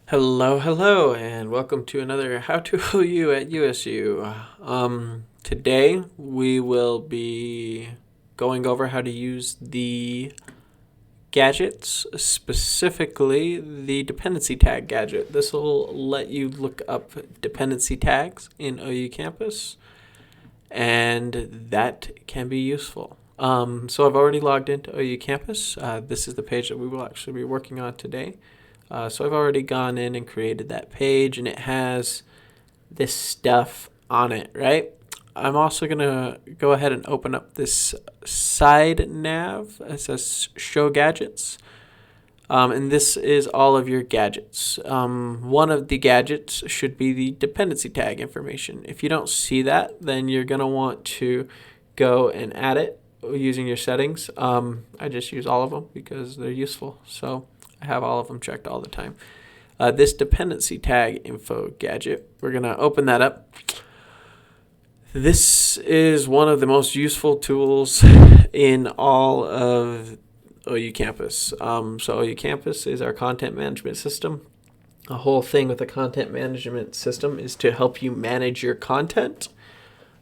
Hello, and welcome to another How to OU at USU. Today we will be going over how to use the gadgets, specifically the dependency tag gadget. This will let you look up dependency tags in OU campus, and that can be useful. So I've already logged into OU campus. This is the page that we will actually be working on today. So I've already gone in and created that page, and it has this stuff on it, right? I'm also going to go ahead and open up this side nav. It says Show Gadgets. And this is all of your gadgets. One of the gadgets should be the dependency tag information. If you don't see that, then you're going to want to go and add it using your settings. I just use all of them because they're useful. So I have all of them checked all the time. This dependency tag info gadget, we're going to open that up. This is one of the most useful tools in all of OU campus. So OU campus is our content management system. The whole thing with the content management system is to help you manage your content.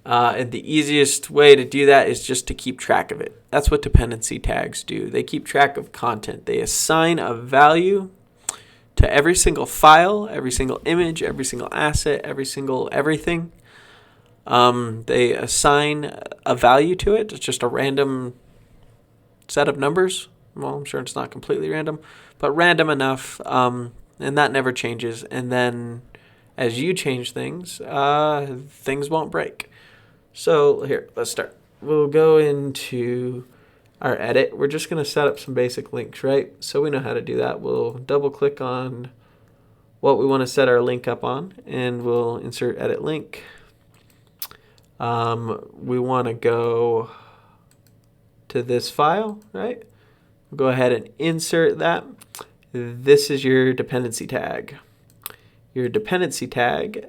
And the easiest way to do that is just to keep track of it. That's what dependency tags do. They keep track of content. They assign a value to every single file, every single image, every single asset, every single everything. They assign a value to it. It's just a random set of numbers. Well, I'm sure it's not completely random, but random enough, and that never changes. And then as you change things, things won't break. So here, let's start. We'll go into our edit. We're just going to set up some basic links, right? So we know how to do that. We'll double click on what we want to set our link up on, and we'll insert edit link. We want to go to this file, right? We'll go ahead and insert that. This is your dependency tag. Your dependency tag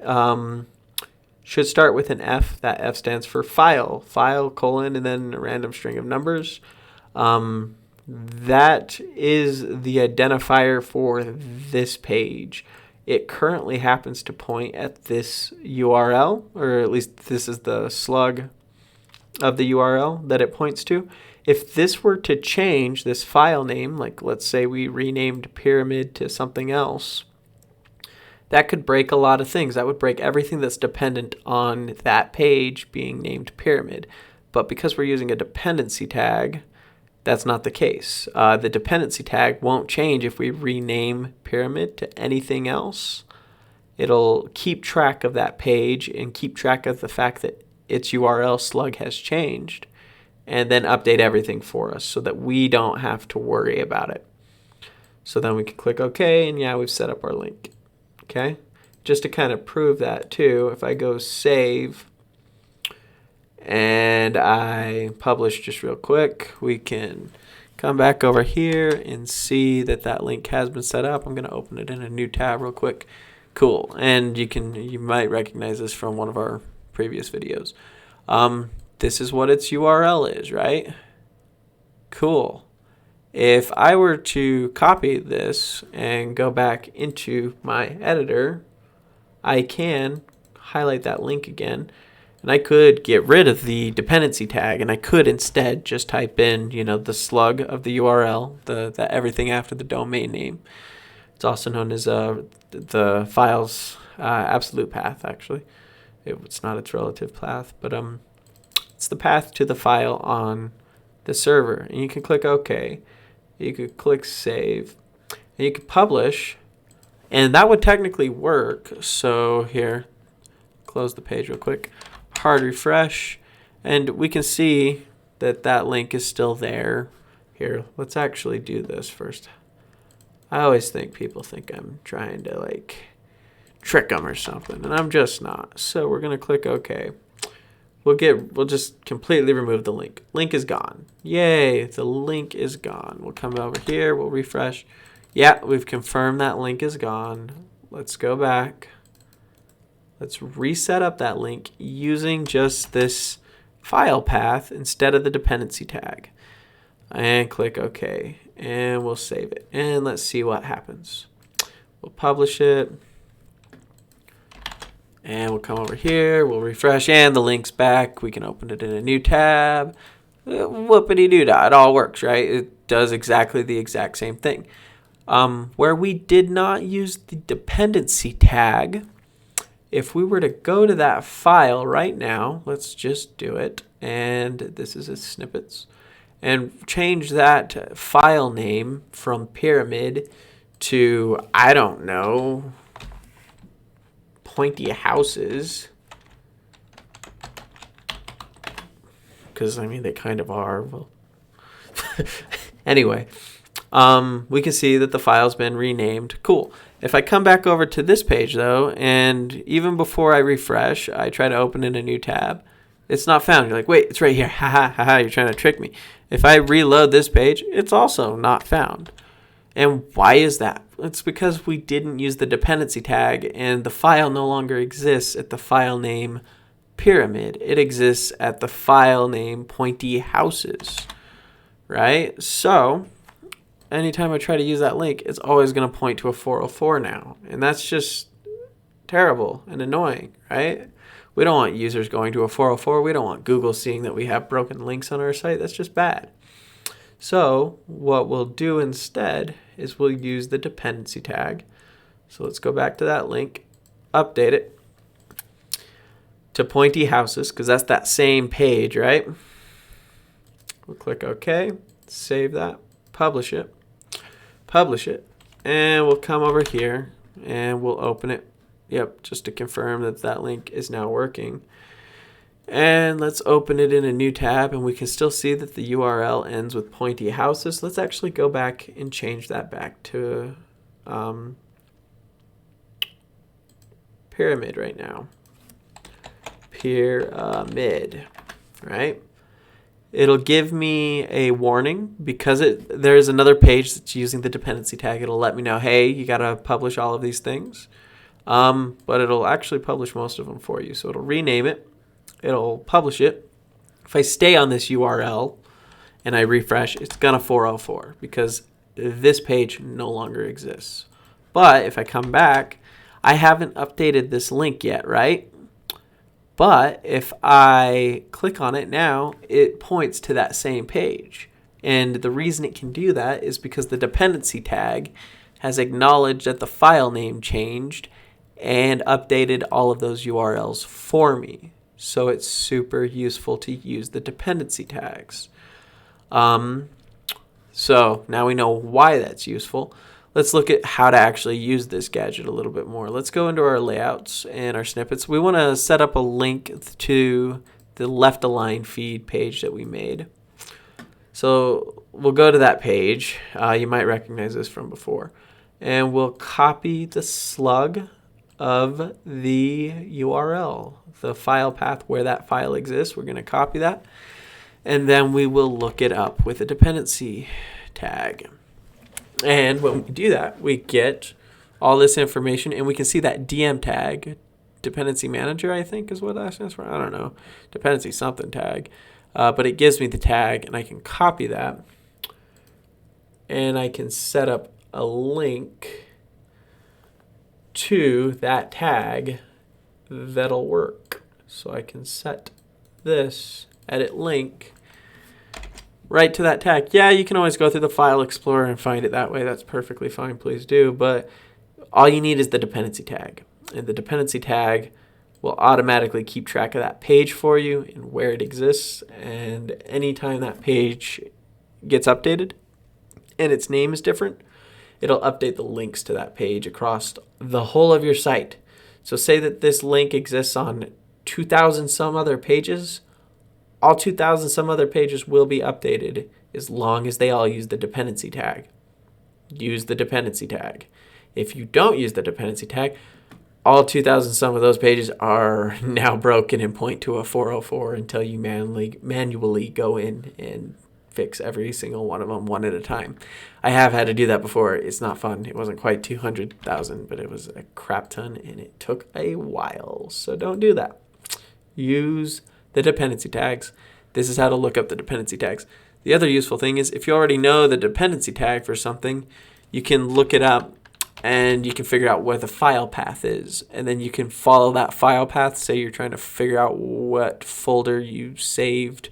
should start with an F. That F stands for file, colon, and then a random string of numbers. That is the identifier for this page. It currently happens to point at this URL, or at least this is the slug of the URL that it points to. If this were to change, this file name, like let's say we renamed pyramid to something else, that could break a lot of things. That would break everything that's dependent on that page being named pyramid. But because we're using a dependency tag, that's not the case. The dependency tag won't change if we rename pyramid to anything else. It'll keep track of that page and keep track of the fact that its URL slug has changed, and then update everything for us so that we don't have to worry about it. So then we can click OK, and yeah, we've set up our link. Okay, just to kind of prove that too, if I go save and I publish just real quick, we can come back over here and see that that link has been set up. I'm going to open it in a new tab real quick. Cool, and you might recognize this from one of our previous videos. This is what its URL is, right? Cool. If I were to copy this and go back into my editor, I can highlight that link again, and I could get rid of the dependency tag, and I could instead just type in, the slug of the URL, the everything after the domain name. It's also known as the file's absolute path, actually. It's not its relative path, but it's the path to the file on the server. And you can click OK. You could click Save. And you could publish. And that would technically work. So here, close the page real quick. Hard refresh. And we can see that that link is still there. Here, let's actually do this first. I always think people think I'm trying to trick them or something, and I'm just not. So we're gonna click OK. We'll just completely remove the link. Link is gone. Yay, the link is gone. We'll come over here, we'll refresh. Yeah, we've confirmed that link is gone. Let's go back. Let's reset up that link using just this file path instead of the dependency tag. And click OK. And we'll save it. And let's see what happens. We'll publish it. And we'll come over here, we'll refresh, and the link's back. We can open it in a new tab. Whoopity-doo-dah, it all works, right? It does exactly the exact same thing. Where we did not use the dependency tag, if we were to go to that file right now, let's just do it, and this is a snippets, and change that file name from pyramid to, I don't know, pointy houses, because I mean they kind of are. Well, anyway, we can see that the file's been renamed. Cool. If I come back over to this page though, and even before I refresh, I try to open in a new tab, it's not found. You're like, wait, it's right here. Ha ha ha ha. You're trying to trick me. If I reload this page, it's also not found. And why is that? It's because we didn't use the dependency tag, and the file no longer exists at the file name pyramid. It exists at the file name pointy houses, right? So anytime I try to use that link, it's always going to point to a 404 now. And that's just terrible and annoying, right? We don't want users going to a 404. We don't want Google seeing that we have broken links on our site. That's just bad. So what we'll do instead is we'll use the dependency tag. So let's go back to that link, update it to pointy houses, because that's that same page, right? We'll click OK, save that, publish it, and we'll come over here and we'll open it. Yep, just to confirm that that link is now working. And let's open it in a new tab, and we can still see that the URL ends with pointy houses. Let's actually go back and change that back to pyramid right now. Pyramid, right? It'll give me a warning because there's another page that's using the dependency tag. It'll let me know, hey, you got to publish all of these things. But it'll actually publish most of them for you. So it'll rename it. It'll publish it. If I stay on this URL and I refresh, it's going to 404 because this page no longer exists. But if I come back, I haven't updated this link yet, right? But if I click on it now, it points to that same page. And the reason it can do that is because the dependency tag has acknowledged that the file name changed and updated all of those URLs for me. So it's super useful to use the dependency tags. So now we know why that's useful. Let's look at how to actually use this gadget a little bit more. Let's go into our layouts and our snippets. We want to set up a link to the left align feed page that we made. So we'll go to that page. You might recognize this from before. And we'll copy the slug of the URL, the file path where that file exists. We're going to copy that. And then we will look it up with a dependency tag. And when we do that, we get all this information, and we can see that DM tag, dependency manager, I think is what that stands for. I don't know, dependency something tag. But it gives me the tag, and I can copy that. And I can set up a link to that tag that'll work. So I can set this edit link right to that tag. Yeah, you can always go through the file explorer and find it that way. That's perfectly fine. Please do. But all you need is the dependency tag. And the dependency tag will automatically keep track of that page for you and where it exists. And anytime that page gets updated and its name is different, it'll update the links to that page across the whole of your site. So say that this link exists on 2,000 some other pages. All 2,000 some other pages will be updated as long as they all use the dependency tag. Use the dependency tag. If you don't use the dependency tag, all 2,000 some of those pages are now broken and point to a 404 until you manually go in and fix every single one of them one at a time. I have had to do that before. It's not fun. It wasn't quite 200,000, but it was a crap ton, and it took a while. So don't do that. Use the dependency tags. This is how to look up the dependency tags. The other useful thing is if you already know the dependency tag for something, you can look it up and you can figure out where the file path is, and then you can follow that file path. Say you're trying to figure out what folder you saved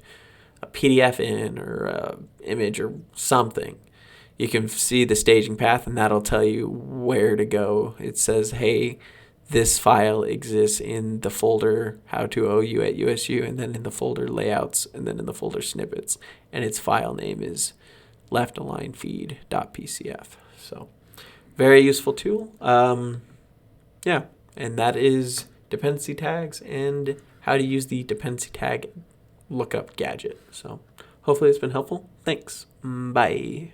a PDF in, or a image or something. You can see the staging path, and that'll tell you where to go. It says, hey, this file exists in the folder How to OU at USU, and then in the folder Layouts, and then in the folder Snippets, and its file name is left-align-feed.pcf. So very useful tool. Yeah, and that is dependency tags and how to use the dependency tag lookup gadget. So hopefully it's been helpful. Thanks. Bye.